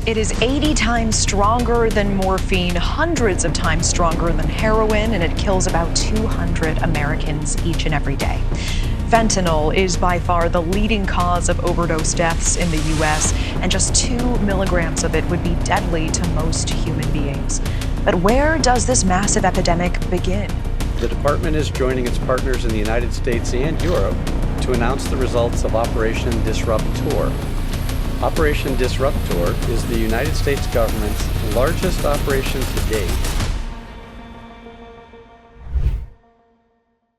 It is 80 times stronger than morphine, hundreds of times stronger than heroin, and it kills about 200 Americans each and every day. Fentanyl is by far the leading cause of overdose deaths in the U.S., and just 2 milligrams of it would be deadly to most human beings. But where does this massive epidemic begin? The department is joining its partners in the United States and Europe to announce the results of Operation Disruptor. Operation Disruptor is the United States government's largest operation to date.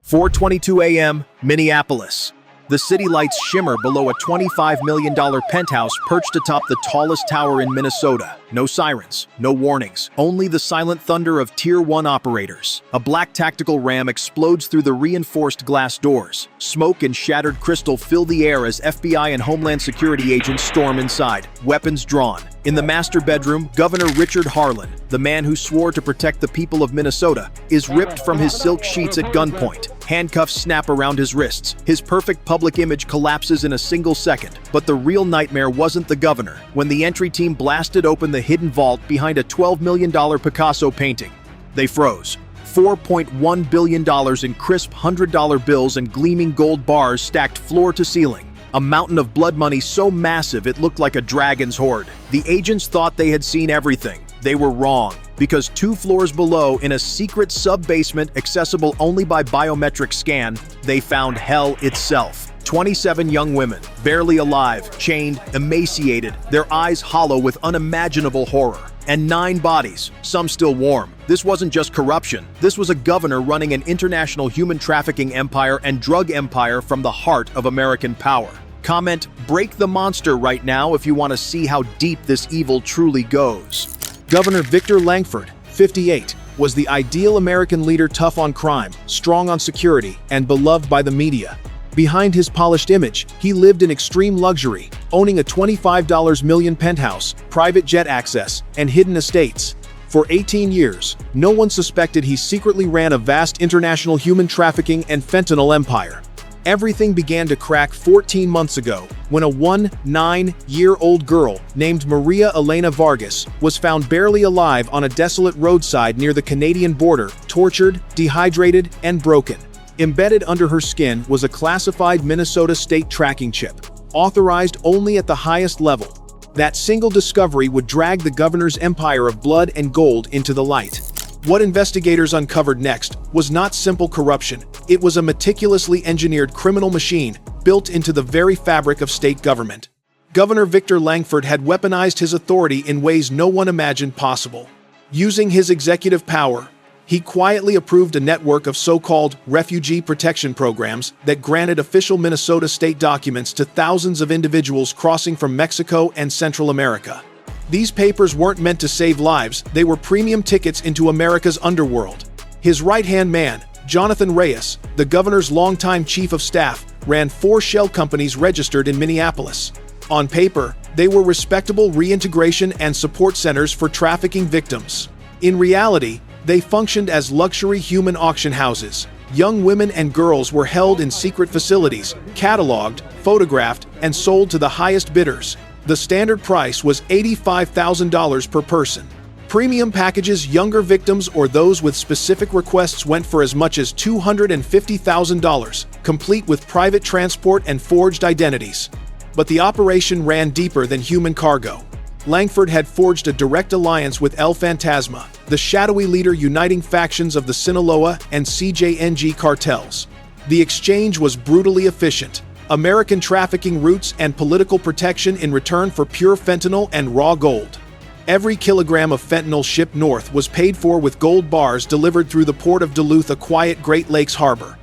4:22 a.m., Minneapolis. The city lights shimmer below a $25 million penthouse perched atop the tallest tower in Minnesota. No sirens, no warnings, only the silent thunder of Tier 1 operators. A black tactical ram explodes through the reinforced glass doors. Smoke and shattered crystal fill the air as FBI and Homeland Security agents storm inside, weapons drawn. In the master bedroom, Governor Richard Harlan, the man who swore to protect the people of Minnesota, is ripped from his silk sheets at gunpoint. Handcuffs snap around his wrists. His perfect public image collapses in a single second. But the real nightmare wasn't the governor. When the entry team blasted open the hidden vault behind a $12 million Picasso painting, they froze. $4.1 billion in crisp $100 bills and gleaming gold bars stacked floor to ceiling. A mountain of blood money so massive it looked like a dragon's hoard. The agents thought they had seen everything. They were wrong, because 2 floors below, in a secret sub-basement accessible only by biometric scan, they found hell itself. 27 young women, barely alive, chained, emaciated, their eyes hollow with unimaginable horror. And 9 bodies, some still warm. This wasn't just corruption. This was a governor running an international human trafficking empire and drug empire from the heart of American power. Comment, "Break the monster" right now if you want to see how deep this evil truly goes. Governor Victor Langford, 58, was the ideal American leader, tough on crime, strong on security, and beloved by the media. Behind his polished image, he lived in extreme luxury, owning a $25 million penthouse, private jet access, and hidden estates. For 18 years, no one suspected he secretly ran a vast international human trafficking and fentanyl empire. Everything began to crack 14 months ago, when a 9-year-old girl named Maria Elena Vargas was found barely alive on a desolate roadside near the Canadian border, tortured, dehydrated, and broken. Embedded under her skin was a classified Minnesota state tracking chip, authorized only at the highest level. That single discovery would drag the governor's empire of blood and gold into the light. What investigators uncovered next was not simple corruption. It was a meticulously engineered criminal machine built into the very fabric of state government. Governor Victor Langford had weaponized his authority in ways no one imagined possible. Using his executive power, he quietly approved a network of so-called refugee protection programs that granted official Minnesota state documents to thousands of individuals crossing from Mexico and Central America. These papers weren't meant to save lives, they were premium tickets into America's underworld. His right-hand man, Jonathan Reyes, the governor's longtime chief of staff, ran 4 shell companies registered in Minneapolis. On paper, they were respectable reintegration and support centers for trafficking victims. In reality, they functioned as luxury human auction houses. Young women and girls were held in secret facilities, cataloged, photographed, and sold to the highest bidders. The standard price was $85,000 per person. Premium packages, younger victims or those with specific requests went for as much as $250,000, complete with private transport and forged identities. But the operation ran deeper than human cargo. Langford had forged a direct alliance with El Fantasma, the shadowy leader uniting factions of the Sinaloa and CJNG cartels. The exchange was brutally efficient. American trafficking routes and political protection in return for pure fentanyl and raw gold. Every kilogram of fentanyl shipped north was paid for with gold bars delivered through the port of Duluth, a quiet Great Lakes harbor.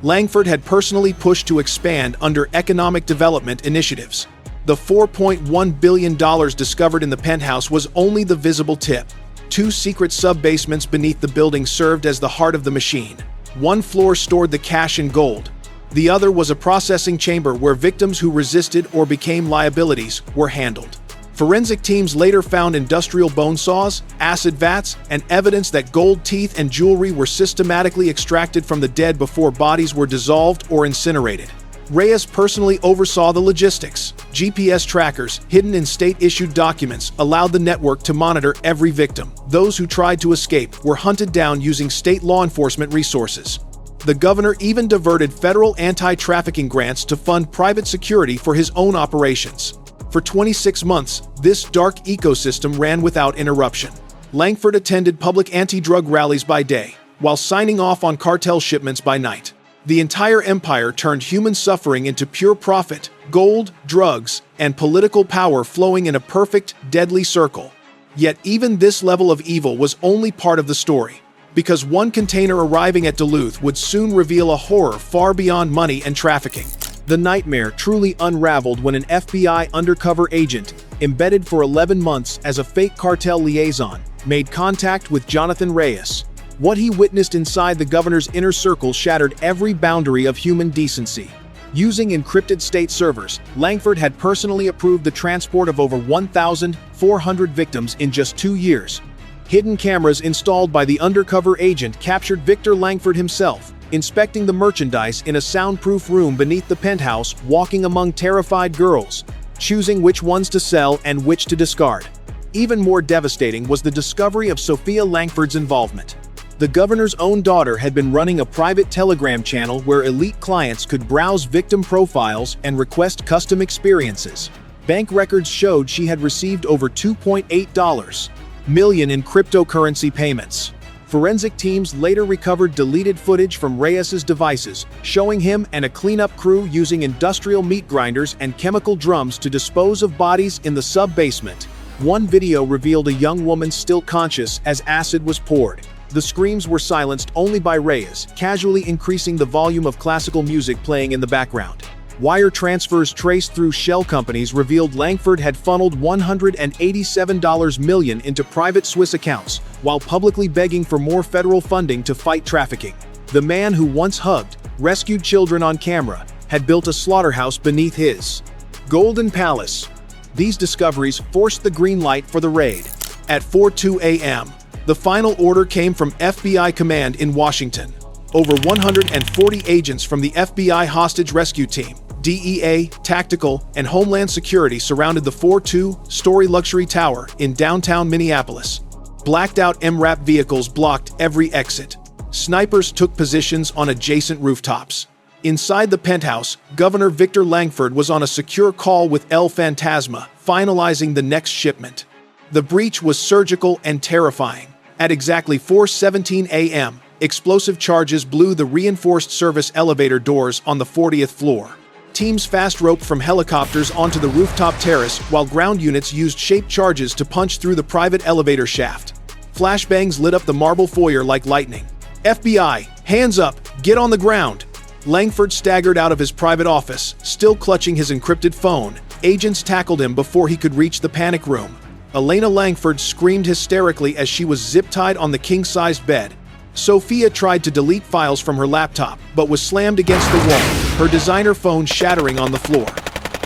Langford had personally pushed to expand under economic development initiatives. The $4.1 billion discovered in the penthouse was only the visible tip. 2 secret sub-basements beneath the building served as the heart of the machine. 1 floor stored the cash and gold. The other was a processing chamber where victims who resisted or became liabilities were handled. Forensic teams later found industrial bone saws, acid vats, and evidence that gold teeth and jewelry were systematically extracted from the dead before bodies were dissolved or incinerated. Reyes personally oversaw the logistics. GPS trackers, hidden in state-issued documents, allowed the network to monitor every victim. Those who tried to escape were hunted down using state law enforcement resources. The governor even diverted federal anti-trafficking grants to fund private security for his own operations. For 26 months, this dark ecosystem ran without interruption. Langford attended public anti-drug rallies by day, while signing off on cartel shipments by night. The entire empire turned human suffering into pure profit, gold, drugs, and political power flowing in a perfect, deadly circle. Yet even this level of evil was only part of the story, because one container arriving at Duluth would soon reveal a horror far beyond money and trafficking. The nightmare truly unraveled when an FBI undercover agent, embedded for 11 months as a fake cartel liaison, made contact with Jonathan Reyes. What he witnessed inside the governor's inner circle shattered every boundary of human decency. Using encrypted state servers, Langford had personally approved the transport of over 1,400 victims in just 2 years. Hidden cameras installed by the undercover agent captured Victor Langford himself, inspecting the merchandise in a soundproof room beneath the penthouse, walking among terrified girls, choosing which ones to sell and which to discard. Even more devastating was the discovery of Sophia Langford's involvement. The governor's own daughter had been running a private Telegram channel where elite clients could browse victim profiles and request custom experiences. Bank records showed she had received over $2.8 million in cryptocurrency payments. Forensic teams later recovered deleted footage from Reyes's devices, showing him and a cleanup crew using industrial meat grinders and chemical drums to dispose of bodies in the sub-basement. One video revealed a young woman still conscious as acid was poured. The screams were silenced only by Reyes, casually increasing the volume of classical music playing in the background. Wire transfers traced through shell companies revealed Langford had funneled $187 million into private Swiss accounts, while publicly begging for more federal funding to fight trafficking. The man who once hugged, rescued children on camera, had built a slaughterhouse beneath his Golden Palace. These discoveries forced the green light for the raid. At 4:02 a.m., the final order came from FBI command in Washington. Over 140 agents from the FBI hostage rescue team, DEA, Tactical, and Homeland Security surrounded the 42-story luxury tower in downtown Minneapolis. Blacked-out MRAP vehicles blocked every exit. Snipers took positions on adjacent rooftops. Inside the penthouse, Governor Victor Langford was on a secure call with El Fantasma, finalizing the next shipment. The breach was surgical and terrifying. At exactly 4:17 a.m., explosive charges blew the reinforced service elevator doors on the 40th floor. Teams fast-roped from helicopters onto the rooftop terrace while ground units used shaped charges to punch through the private elevator shaft. Flashbangs lit up the marble foyer like lightning. FBI, hands up, get on the ground! Langford staggered out of his private office, still clutching his encrypted phone. Agents tackled him before he could reach the panic room. Elena Langford screamed hysterically as she was zip-tied on the king-sized bed. Sophia tried to delete files from her laptop, but was slammed against the wall, her designer phone shattering on the floor.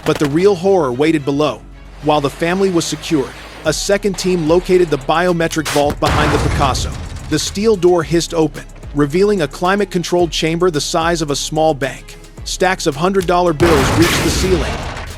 But the real horror waited below. While the family was secured, a second team located the biometric vault behind the Picasso. The steel door hissed open, revealing a climate-controlled chamber the size of a small bank. Stacks of $100 bills reached the ceiling.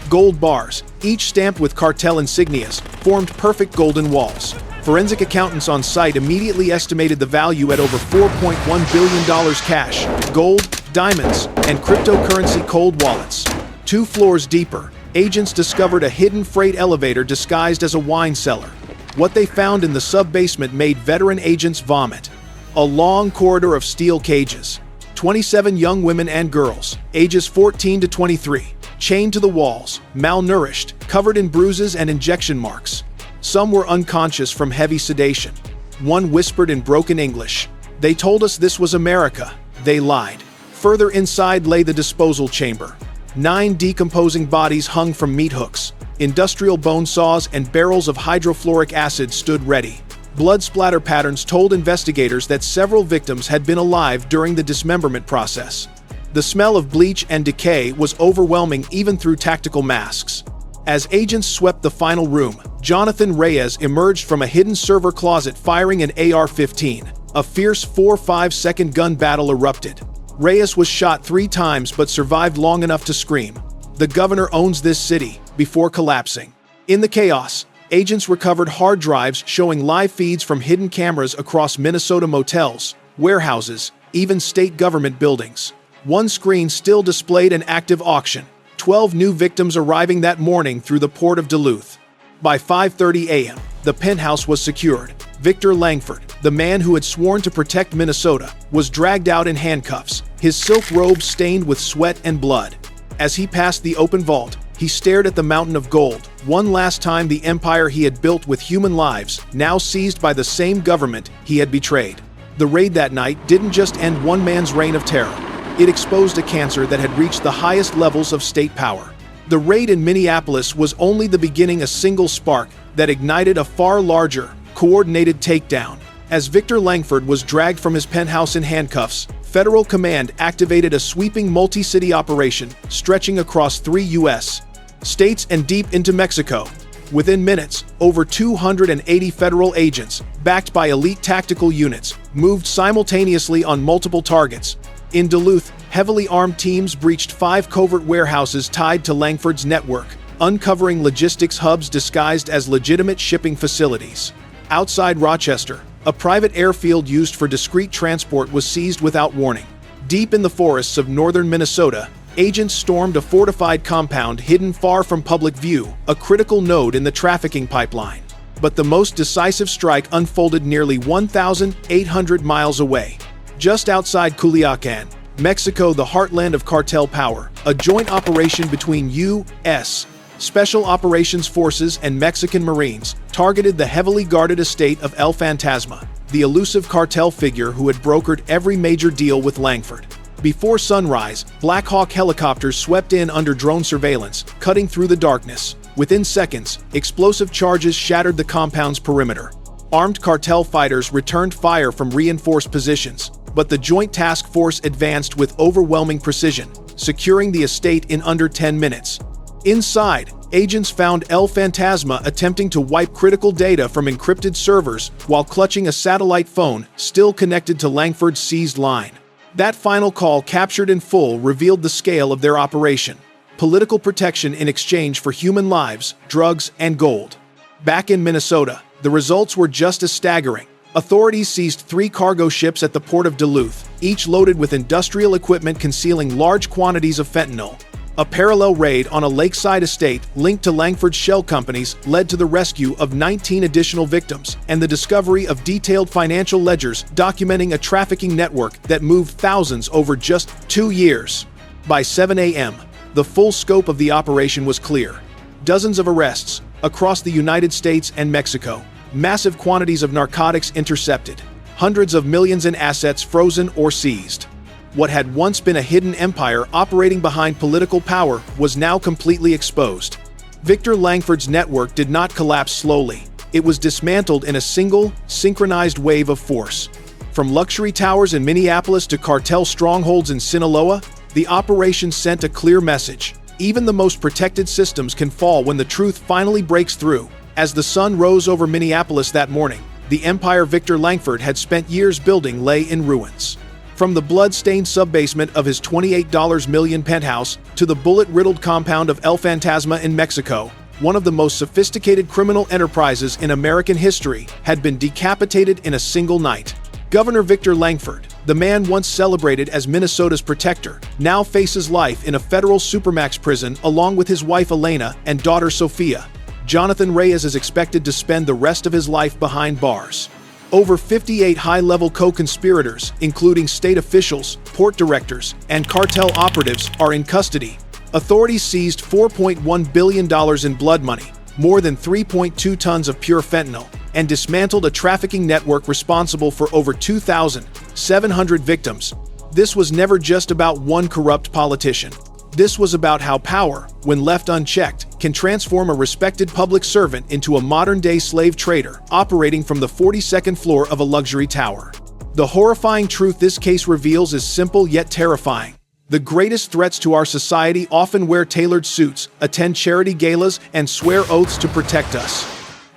Gold bars, each stamped with cartel insignias, formed perfect golden walls. Forensic accountants on site immediately estimated the value at over $4.1 billion cash, gold, diamonds, and cryptocurrency cold wallets. 2 floors deeper, agents discovered a hidden freight elevator disguised as a wine cellar. What they found in the sub-basement made veteran agents vomit. A long corridor of steel cages. 27 young women and girls, ages 14 to 23, chained to the walls, malnourished, covered in bruises and injection marks. Some were unconscious from heavy sedation. One whispered in broken English, "They told us this was America." They lied. Further inside lay the disposal chamber. 9 decomposing bodies hung from meat hooks. Industrial bone saws and barrels of hydrofluoric acid stood ready. Blood splatter patterns told investigators that several victims had been alive during the dismemberment process. The smell of bleach and decay was overwhelming even through tactical masks. As agents swept the final room, Jonathan Reyes emerged from a hidden server closet firing an AR-15. A fierce 4-5-second gun battle erupted. Reyes was shot 3 times but survived long enough to scream, The governor owns this city, before collapsing. In the chaos, agents recovered hard drives showing live feeds from hidden cameras across Minnesota motels, warehouses, even state government buildings. One screen still displayed an active auction, 12 new victims arriving that morning through the port of Duluth. By 5:30 a.m., the Penthouse was secured. Victor Langford, the man who had sworn to protect Minnesota, was dragged out in handcuffs, his silk robe stained with sweat and blood. As he passed the open vault, he stared at the mountain of gold, one last time the empire he had built with human lives, now seized by the same government he had betrayed. The raid that night didn't just end one man's reign of terror. It exposed a cancer that had reached the highest levels of state power. The raid in Minneapolis was only the beginning, a single spark that ignited a far larger, coordinated takedown. As Victor Langford was dragged from his penthouse in handcuffs, federal command activated a sweeping multi-city operation stretching across 3 U.S. states and deep into Mexico. Within minutes, over 280 federal agents, backed by elite tactical units, moved simultaneously on multiple targets. In Duluth, heavily armed teams breached 5 covert warehouses tied to Langford's network, uncovering logistics hubs disguised as legitimate shipping facilities. Outside Rochester, a private airfield used for discreet transport was seized without warning. Deep in the forests of northern Minnesota, agents stormed a fortified compound hidden far from public view, a critical node in the trafficking pipeline. But the most decisive strike unfolded nearly 1,800 miles away. Just outside Culiacan, Mexico, the heartland of cartel power, a joint operation between U.S. Special Operations Forces and Mexican Marines targeted the heavily guarded estate of El Fantasma, the elusive cartel figure who had brokered every major deal with Langford. Before sunrise, Black Hawk helicopters swept in under drone surveillance, cutting through the darkness. Within seconds, explosive charges shattered the compound's perimeter. Armed cartel fighters returned fire from reinforced positions, but the Joint Task Force advanced with overwhelming precision, securing the estate in under 10 minutes. Inside, agents found El Fantasma attempting to wipe critical data from encrypted servers while clutching a satellite phone still connected to Langford's seized line. That final call, captured in full, revealed the scale of their operation: political protection in exchange for human lives, drugs, and gold. Back in Minnesota, the results were just as staggering. Authorities seized 3 cargo ships at the port of Duluth, each loaded with industrial equipment concealing large quantities of fentanyl. A parallel raid on a lakeside estate linked to Langford's shell companies led to the rescue of 19 additional victims and the discovery of detailed financial ledgers documenting a trafficking network that moved thousands over just 2 years. By 7 a.m., the full scope of the operation was clear. Dozens of arrests across the United States and Mexico, massive quantities of narcotics intercepted, hundreds of millions in assets frozen or seized. What had once been a hidden empire operating behind political power was now completely exposed. Victor Langford's network did not collapse slowly. It was dismantled in a single, synchronized wave of force. From luxury towers in Minneapolis to cartel strongholds in Sinaloa, the operation sent a clear message. Even the most protected systems can fall when the truth finally breaks through. As the sun rose over Minneapolis that morning, the empire Victor Langford had spent years building lay in ruins. From the blood-stained subbasement of his $28 million penthouse to the bullet-riddled compound of El Fantasma in Mexico, one of the most sophisticated criminal enterprises in American history had been decapitated in a single night. Governor Victor Langford, the man once celebrated as Minnesota's protector, now faces life in a federal supermax prison along with his wife Elena and daughter Sophia. Jonathan Reyes is expected to spend the rest of his life behind bars. Over 58 high-level co-conspirators, including state officials, port directors, and cartel operatives, are in custody. Authorities seized $4.1 billion in blood money, more than 3.2 tons of pure fentanyl, and dismantled a trafficking network responsible for over 2,700 victims. This was never just about one corrupt politician. This was about how power, when left unchecked, can transform a respected public servant into a modern-day slave trader operating from the 42nd floor of a luxury tower. The horrifying truth this case reveals is simple yet terrifying. The greatest threats to our society often wear tailored suits, attend charity galas, and swear oaths to protect us.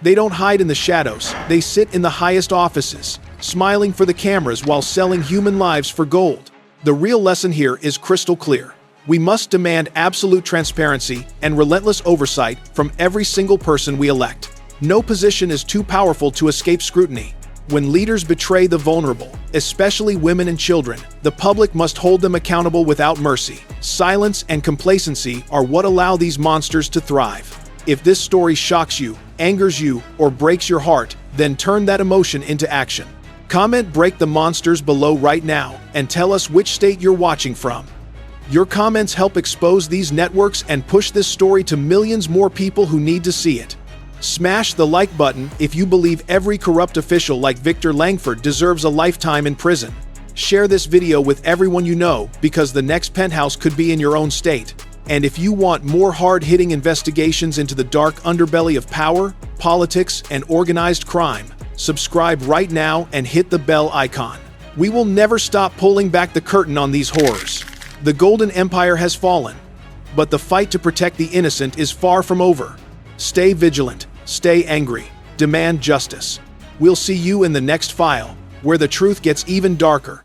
They don't hide in the shadows, they sit in the highest offices, smiling for the cameras while selling human lives for gold. The real lesson here is crystal clear. We must demand absolute transparency and relentless oversight from every single person we elect. No position is too powerful to escape scrutiny. When leaders betray the vulnerable, especially women and children, the public must hold them accountable without mercy. Silence and complacency are what allow these monsters to thrive. If this story shocks you, angers you, or breaks your heart, then turn that emotion into action. Comment "Break the Monsters" below right now and tell us which state you're watching from. Your comments help expose these networks and push this story to millions more people who need to see it. Smash the like button if you believe every corrupt official like Victor Langford deserves a lifetime in prison. Share this video with everyone you know, because the next Penthouse could be in your own state. And if you want more hard-hitting investigations into the dark underbelly of power, politics, and organized crime, subscribe right now and hit the bell icon. We will never stop pulling back the curtain on these horrors. The Golden Empire has fallen, but the fight to protect the innocent is far from over. Stay vigilant, stay angry, demand justice. We'll see you in the next file, where the truth gets even darker.